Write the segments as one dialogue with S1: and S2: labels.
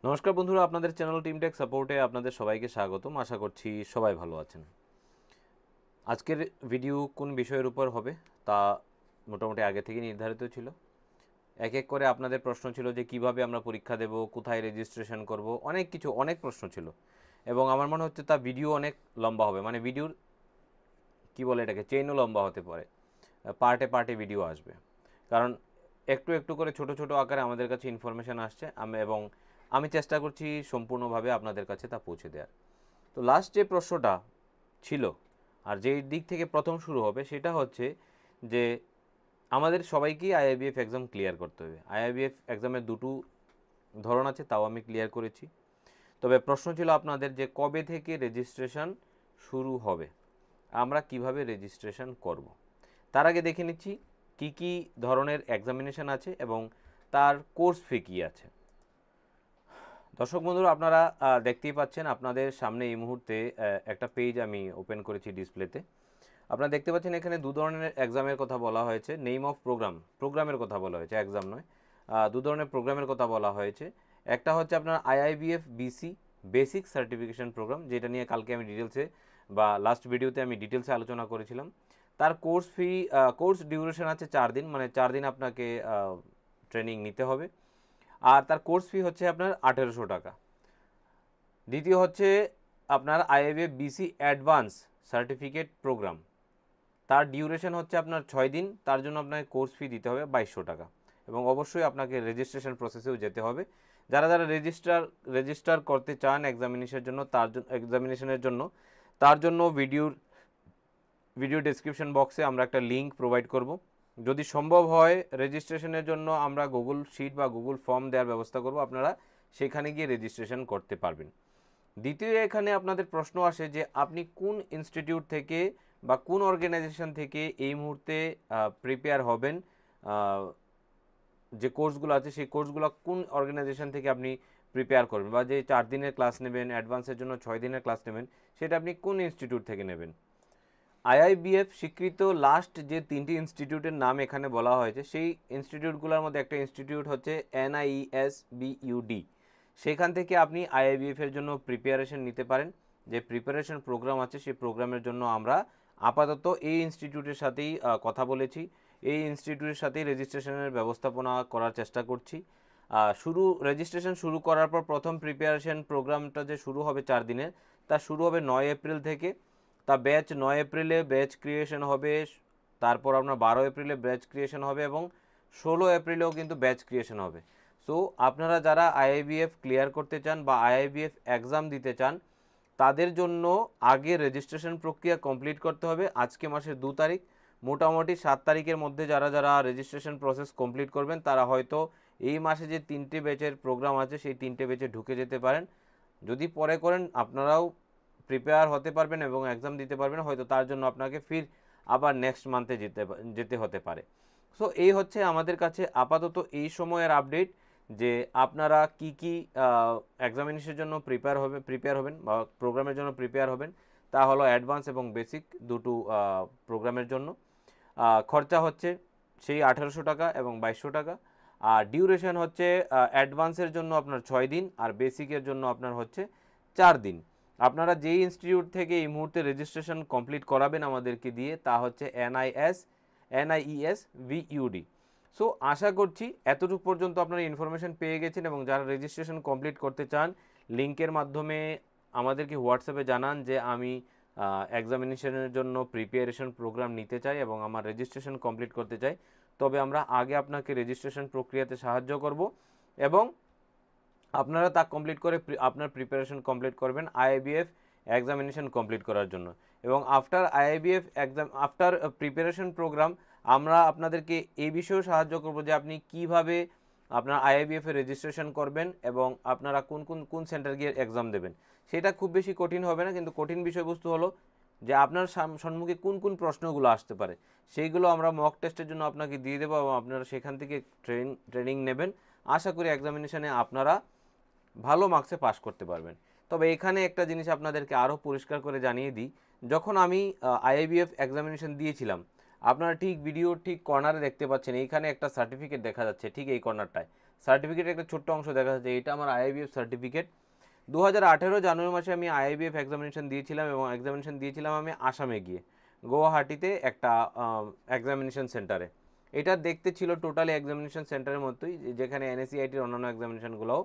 S1: নমস্কার বন্ধুরা, আপনাদের চ্যানেল টিম টেক সাপোর্টে আপনাদের সবাইকে স্বাগতম। আশা করছি সবাই ভালো আছেন। আজকের ভিডিও কোন বিষয়ের উপর হবে তা মোটামুটি আগে থেকে নির্ধারিত ছিল। এক এক করে আপনাদের প্রশ্ন ছিল যে কিভাবে আমরা পরীক্ষা দেব, কোথায় রেজিস্ট্রেশন করব, অনেক প্রশ্ন ছিল এবং আমার মনে হচ্ছে তা ভিডিও অনেক লম্বা হবে, মানে ভিডিওর কি বলে এটাকে চেইনও লম্বা হতে পারে, পার্টে পার্টে ভিডিও আসবে। কারণ একটু একটু করে ছোট ছোট আকারে আমাদের কাছে ইনফরমেশান আসছে এবং আমি চেষ্টা করছি সম্পূর্ণভাবে আপনাদের কাছে তা পৌঁছে দেওয়ার। তো লাস্ট যে প্রশ্নটা ছিল আর যেই দিক থেকে প্রথম শুরু হবে সেটা হচ্ছে যে আমাদের সবাইকেই আইআইবিএফ এক্সাম ক্লিয়ার করতে হবে। আইআইবিএফ এক্সামের দুটো ধরন আছে, তাও আমি ক্লিয়ার করেছি। তবে প্রশ্ন ছিল আপনাদের যে কবে থেকে রেজিস্ট্রেশন শুরু হবে, আমরা কিভাবে রেজিস্ট্রেশন করব। তার আগে দেখে নিচ্ছি কি কি ধরনের এক্সামিনেশন আছে এবং তার কোর্স ফি কী আছে। দর্শক বন্ধুরা, আপনারা দেখতেই পাচ্ছেন আপনাদের সামনে এই মুহূর্তে একটা পেজ আমি ওপেন করেছি ডিসপ্লেতে। আপনারা দেখতে পাচ্ছেন এখানে দু ধরনের এক্সামের কথা বলা হয়েছে। নেম অফ প্রোগ্রামের কথা বলা হয়েছে, এক্সাম নয়। দু ধরনের প্রোগ্রামের কথা বলা হয়েছে। একটা হচ্ছে আপনার IIBF BC basic certification program, যেটা নিয়ে কালকে আমি ডিটেলসে বা লাস্ট ভিডিওতে আমি ডিটেলসে আলোচনা করেছিলাম। তার কোর্স ডিউরেশন আছে 4 দিন, মানে 4 দিন আপনাকে ট্রেনিং নিতে হবে। আর তার কোর্স ফি হচ্ছে আপনার 1800 টাকা। দ্বিতীয় হচ্ছে আপনার IIBF BC advance certificate program, তার ডিউরেশন হচ্ছে আপনার 6 দিন। তার জন্য আপনাকে কোর্স ফি দিতে হবে 2200 টাকা এবং অবশ্যই আপনাকে রেজিস্ট্রেশন প্রসেসেও যেতে হবে। যারা যারা রেজিস্টার করতে চান এক্সামিনেশনের জন্য তার জন্য ভিডিও ডেসক্রিপশন বক্সে আমরা একটা লিঙ্ক প্রোভাইড করব। যদি সম্ভব হয় রেজিস্ট্রেশনের জন্য আমরা গুগল শিট বা গুগল ফর্ম দেওয়ার ব্যবস্থা করব, আপনারা সেখানে গিয়ে রেজিস্ট্রেশন করতে পারবেন। দ্বিতীয় এখানে আপনাদের প্রশ্ন আসে যে আপনি কোন ইনস্টিটিউট থেকে বা কোন অর্গানাইজেশন থেকে এই মুহূর্তে প্রিপেয়ার হবেন, যে কোর্সগুলো আছে সেই কোর্সগুলো কোন অর্গানাইজেশন থেকে আপনি প্রিপেয়ার করবেন, বা যে 4 দিনের ক্লাস নেবেন, অ্যাডভান্সের জন্য 6 দিনের ক্লাস নেবেন, সেটা আপনি কোন ইনস্টিটিউট থেকে নেবেন। আইআইবিএফ স্বীকৃত লাস্ট যে 3টি ইনস্টিটিউটের নাম এখানে বলা হয়েছে, সেই ইনস্টিটিউটগুলোর মধ্যে একটা ইনস্টিটিউট হচ্ছে NIESBUD। সেখান থেকে আপনি আইআইবিএফ এর জন্য প্রিপারেশন নিতে পারেন। যে প্রিপারেশন প্রোগ্রাম আছে সেই প্রোগ্রামের জন্য আমরা আপাতত এই ইনস্টিটিউটের সাথেই কথা বলেছি, এই ইনস্টিটিউটের সাথেই রেজিস্ট্রেশনের ব্যবস্থাপনা করার চেষ্টা করছি। রেজিস্ট্রেশন শুরু করার পর প্রথম প্রিপারেশন প্রোগ্রামটা যে শুরু হবে 4 দিনের, তা শুরু হবে 9 এপ্রিল থেকে। তা ব্যাচ 9 এপ্রিলে ব্যাচ ক্রিয়েশন হবে, তারপর আপনার 12 এপ্রিলে ব্যাচ ক্রিয়েশন হবে এবং 16 এপ্রিলেও কিন্তু ব্যাচ ক্রিয়েশন হবে। সো আপনারা যারা আইআইবিএফ ক্লিয়ার করতে চান বা আইআইবিএফ এক্সাম দিতে চান তাদের জন্য আগে রেজিস্ট্রেশন প্রক্রিয়া কমপ্লিট করতে হবে। আজকে মাসের 2 তারিখ, মোটামুটি 7 তারিখের মধ্যে যারা যারা রেজিস্ট্রেশন প্রসেস কমপ্লিট করবেন তারা হয়তো এই মাসে যে 3টে ব্যাচের প্রোগ্রাম আছে সেই 3টে ব্যাচে ঢুকে যেতে পারেন। যদি পরে করেন আপনারাও প্রিপেয়ার হতে পারবেন এবং এক্সাম দিতে পারবেন, হয়তো তার জন্য আপনাকে ফির আবার নেক্সট মান্থে যেতে হতে পারে। সো এই হচ্ছে আমাদের কাছে আপাতত এই সময়ের আপডেট যে আপনারা কি কি এক্সামিনেশনের জন্য প্রিপেয়ার হবেন বা প্রোগ্রামের জন্য প্রিপেয়ার হবেন। তা হলো অ্যাডভান্স এবং বেসিক দুটো প্রোগ্রামের জন্য খরচা হচ্ছে সেই 1800 টাকা এবং 2200 টাকা। আর ডিউরেশন হচ্ছে অ্যাডভান্সের জন্য আপনার 6 দিন আর বেসিকের জন্য আপনার হচ্ছে 4 দিন। আপনারা যেই ইনস্টিটিউট থেকে এই মুহূর্তে রেজিস্ট্রেশন কমপ্লিট করাবেন আমাদেরকে দিয়ে, তা হচ্ছে NIESBUD। সো আশা করছি এতটুকু পর্যন্ত আপনারা ইনফরমেশন পেয়ে গেছেন এবং যারা রেজিস্ট্রেশন কমপ্লিট করতে চান লিঙ্কের মাধ্যমে আমাদেরকে হোয়াটসঅ্যাপে জানান যে আমি এক্সামিনেশনের জন্য প্রিপারেশন প্রোগ্রাম নিতে চাই এবং আমার রেজিস্ট্রেশন কমপ্লিট করতে চাই। তবে আমরা আগে আপনাকে রেজিস্ট্রেশন প্রক্রিয়াতে সাহায্য করব এবং আপনারা তা কমপ্লিট করে আপনার প্রিপারেশন কমপ্লিট করবেন আইআইবিএফ এক্সামিনেশন কমপ্লিট করার জন্য। এবং আফটার প্রিপারেশন প্রোগ্রাম আমরা আপনাদেরকে এই বিষয়েও সাহায্য করব যে আপনি কিভাবে আপনার আইআইবিএফ এর রেজিস্ট্রেশন করবেন এবং আপনারা কোন সেন্টার গিয়ে এক্সাম দেবেন। সেটা খুব বেশি কঠিন হবে না, কিন্তু কঠিন বিষয়বস্তু হলো যে আপনার সম্মুখে কোন প্রশ্নগুলো আসতে পারে সেইগুলো আমরা মক টেস্টের জন্য আপনাকে দিয়ে দেবো এবং আপনারা সেখান থেকে ট্রেনিং নেবেন। আশা করি এক্সামিনেশনে আপনারা ভালো মার্কসে পাস করতে পারবেন। তবে এখানে একটা জিনিস আপনাদেরকে আরও পরিষ্কার করে জানিয়ে দিই, যখন আমি আইআইবিএফ এক্সামিনেশন দিয়েছিলাম আপনারা ঠিক ভিডিও ঠিক কর্নারে দেখতে পাচ্ছেন এইখানে একটা সার্টিফিকেট দেখা যাচ্ছে ঠিক এই কর্নারটায়। সার্টিফিকেটের একটা ছোট্ট অংশ দেখা যাচ্ছে, এটা আমার আইআইবিএফ সার্টিফিকেট। 2018 জানুয়ারি মাসে আমি আইআইবিএফ এক্সামিনেশন দিয়েছিলাম, এবং এক্সামিনেশন দিয়েছিলাম আমি আসামে গিয়ে, গুয়াহাটিতে একটা এক্সামিনেশন সেন্টারে। এটা দেখতে ছিল টোটালি এক্সামিনেশন সেন্টারের মতোই, যেখানে এনএসইআইটির অন্যান্য এক্সামিনেশনগুলোও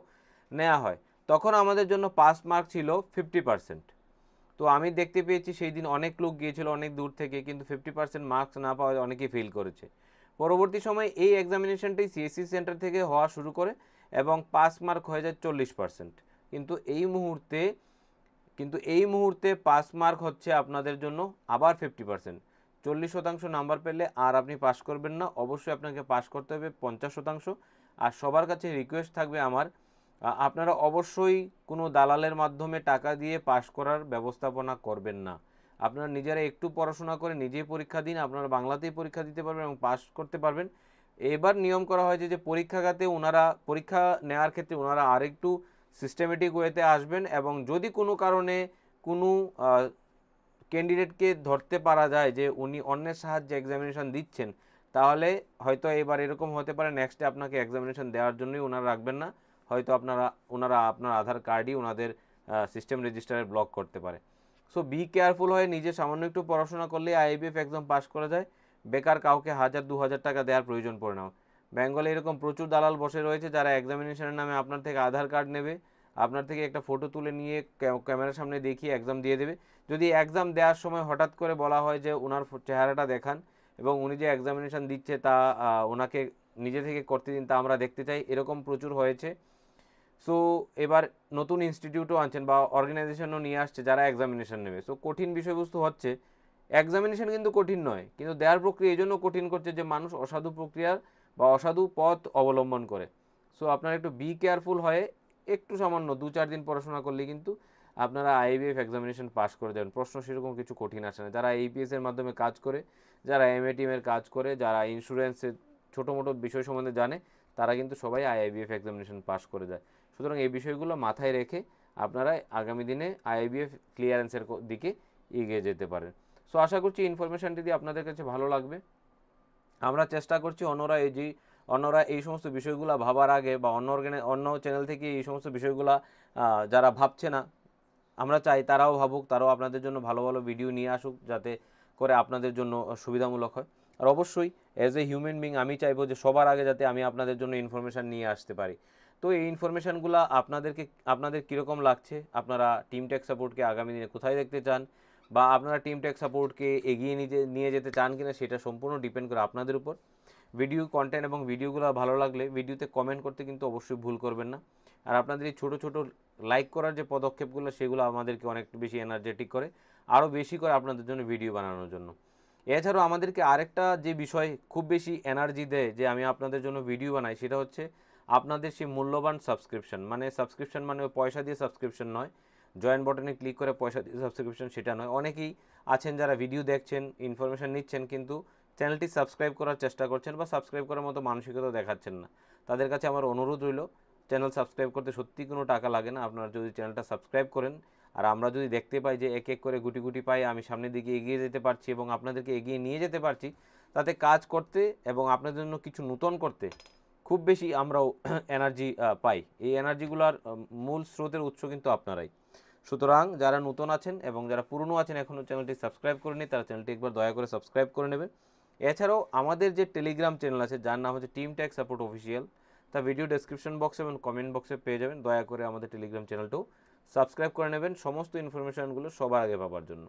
S1: নেওয়া হয়। তখন আমাদের জন্য পাস মার্ক ছিল 50%। তো আমি দেখতে পেয়েছি সেই দিন অনেক লোক গিয়েছিল অনেক দূর থেকে, কিন্তু 50% মার্কস না পাওয়ায় অনেকেই ফেল করেছে। পরবর্তী সময় এই এক্সামিনেশনটাই সিএসসি সেন্টার থেকে হওয়া শুরু করে এবং পাস মার্ক হয়ে যায় 40%। কিন্তু এই মুহূর্তে পাস মার্ক হচ্ছে আপনাদের জন্য আবার 50%। 40% নাম্বার পেলে আর আপনি পাস করবেন না, অবশ্যই আপনাকে পাস করতে হবে 50%। আর সবার কাছে রিকোয়েস্ট থাকবে আমার, আপনারা অবশ্যই কোনো দালালের মাধ্যমে টাকা দিয়ে পাস করার ব্যবস্থাপনা করবেন না। আপনারা নিজেরা একটু পড়াশোনা করে নিজেই পরীক্ষা দিন, আপনারা বাংলাতেই পরীক্ষা দিতে পারবেন এবং পাস করতে পারবেন। এবার নিয়ম করা হয়েছে যে পরীক্ষাগাতে পরীক্ষা নেওয়ার ক্ষেত্রে ওনারা আরেকটু সিস্টেমেটিক ওয়েতে আসবেন, এবং যদি কোনো কারণে কোনো ক্যান্ডিডেটকে ধরতে পারা যায় যে উনি অন্যের সাহায্যে এক্সামিনেশন দিচ্ছেন, তাহলে হয়তো এবার এরকম হতে পারে নেক্সটে আপনাকে এক্সামিনেশন দেওয়ার জন্যই ওনারা রাখবেন না, হয়তো ওনারা আপনার আধার কার্ডই ওনাদের সিস্টেম রেজিস্টারে ব্লক করতে পারে। সো বি কেয়ারফুল হয়ে নিজে সামান্য একটু পড়াশোনা করলে আইআইবিএফ এক্সাম পাস করা যায়, বেকার কাউকে 1000-2000 টাকা দেওয়ার প্রয়োজন পড়ে না। বেঙ্গলে এরকম প্রচুর দালাল বসে রয়েছে যারা এক্সামিনেশনের নামে আপনার থেকে আধার কার্ড নেবে, আপনার থেকে একটা ফটো তুলে নিয়ে ক্যামেরার সামনে দেখিয়ে এক্সাম দিয়ে দেবে। যদি এক্সাম দেওয়ার সময় হঠাৎ করে বলা হয় যে ওনার চেহারাটা দেখান এবং উনি যে এক্সামিনেশন দিচ্ছে তা ওনাকে নিজে থেকে করতে দিন, তা আমরা দেখতে চাই, এরকম প্রচুর হয়েছে। সো এবার নতুন ইনস্টিটিউটও আনছেন বা অর্গানাইজেশনও নিয়ে আসছে যারা এক্সামিনেশন নেবে। সো কঠিন বিষয়বস্তু হচ্ছে, এক্সামিনেশন কিন্তু কঠিন নয়, কিন্তু দেওয়ার প্রক্রিয়া এই জন্য কঠিন করছে যে মানুষ অসাধু প্রক্রিয়ার বা অসাধু পথ অবলম্বন করে। সো আপনারা একটু বি কেয়ারফুল হয়ে একটু সামান্য 2-4 দিন পড়াশোনা করলে কিন্তু আপনারা আইবিএফ এক্সামিনেশন পাস করে যাবেন। প্রশ্ন সেরকম কিছু কঠিন আসে না। যারা এইপিএসের মাধ্যমে কাজ করে, যারা এমএ টিমের কাজ করে, যারা ইন্স্যুরেন্সের ছোটো মোটো বিষয় সম্বন্ধে জানে, তারা কিন্তু সবাই আইবিএফ এক্সামিনেশন পাস করে যায়। সুতরাং এই বিষয়গুলো মাথায় রেখে আপনারা আগামী দিনে আইবিএফ ক্লিয়ারেন্সের দিকে এগিয়ে যেতে পারেন। সো আশা করছি ইনফরমেশানটি দিয়ে আপনাদের কাছে ভালো লাগবে। আমরা চেষ্টা করছি অন্যরা এই সমস্ত বিষয়গুলো ভাবার আগে বা অন্য চ্যানেল থেকে এই সমস্ত বিষয়গুলো যারা ভাবছে না, আমরা চাই তারাও ভাবুক, তারাও আপনাদের জন্য ভালো ভালো ভিডিও নিয়ে আসুক, যাতে করে আপনাদের জন্য সুবিধামূলক হয়। আর অবশ্যই অ্যাজ এ হিউম্যান বিং আমি চাইবো যে সবার আগে যাতে আমি আপনাদের জন্য ইনফরমেশান নিয়ে আসতে পারি। তো এই ইনফরমেশানগুলো আপনাদের কীরকম লাগছে, আপনারা টিম টেক সাপোর্টকে আগামী দিনে কোথায় দেখতে চান, বা আপনারা টিম টেক সাপোর্টকে এগিয়ে নিয়ে যেতে চান কিনা, সেটা সম্পূর্ণ ডিপেন্ড করে আপনাদের উপর। ভিডিও কন্টেন্ট এবং ভিডিওগুলো ভালো লাগলে ভিডিওতে কমেন্ট করতে কিন্তু অবশ্যই ভুল করবেন না। আর আপনাদের এই ছোটো ছোটো লাইক করার যে পদক্ষেপগুলো, সেগুলো আমাদেরকে অনেক বেশি এনার্জেটিক করে, আরও বেশি করে আপনাদের জন্য ভিডিও বানানোর জন্য। এছাড়াও আমাদেরকে আরেকটা যে বিষয় খুব বেশি এনার্জি দেয় যে আমি আপনাদের জন্য ভিডিও বানাই, সেটা হচ্ছে আপনাদের সেই মূল্যবান সাবস্ক্রিপশন। সাবস্ক্রিপশন মানে পয়সা দিয়ে সাবস্ক্রিপশন নয়, জয়েন বাটনে ক্লিক করে পয়সা দিয়ে সাবস্ক্রিপশন সেটা নয়। অনেকেই আছেন যারা ভিডিও দেখছেন, ইনফরমেশান নিচ্ছেন, কিন্তু চ্যানেলটি সাবস্ক্রাইব করার চেষ্টা করছেন বা সাবস্ক্রাইব করার মতো মানসিকতা দেখাচ্ছেন না। তাদের কাছে আমার অনুরোধ রইল, চ্যানেল সাবস্ক্রাইব করতে সত্যি কোনো টাকা লাগে না। আপনারা যদি চ্যানেলটা সাবস্ক্রাইব করেন, আর আমরা যদি দেখতে পাই যে এক এক করে গুটি গুটি পাই আমি সামনের দিকে এগিয়ে যেতে পারছি এবং আপনাদেরকে এগিয়ে নিয়ে যেতে পারছি, তাতে কাজ করতে এবং আপনাদের জন্য কিছু নতুন করতে খুব বেশি আমরাও এনার্জি পাই। এই এনার্জিগুলোর মূল স্রোতের উৎস কিন্তু আপনারাই। সুতরাং যারা নতুন আছেন এবং যারা পুরনো আছেন এখনও চ্যানেলটি সাবস্ক্রাইব করেনি, তারা চ্যানেলটি একবার দয়া করে সাবস্ক্রাইব করে নেবেন। এছাড়াও আমাদের যে টেলিগ্রাম চ্যানেল আছে, যার নাম হচ্ছে টিম টেক সাপোর্ট অফিসিয়াল, তা ভিডিও ডেসক্রিপশন বক্সে এবং কমেন্ট বক্সে পেয়ে যাবেন। দয়া করে আমাদের টেলিগ্রাম চ্যানেলটাও সাবস্ক্রাইব করে নেবেন সমস্ত ইনফরমেশানগুলো সবার আগে পাওয়ার জন্য।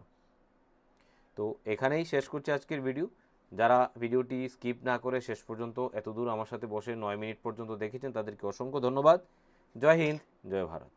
S1: তো এখানেই শেষ করছি আজকের ভিডিও। যারা ভিডিওটি স্কিপ না করে শেষ পর্যন্ত এতদূর আমার সাথে বসে 9 মিনিট পর্যন্ত দেখেছেন, তাদেরকে অসংখ্য ধন্যবাদ। জয় হিন্দ, জয় ভারত।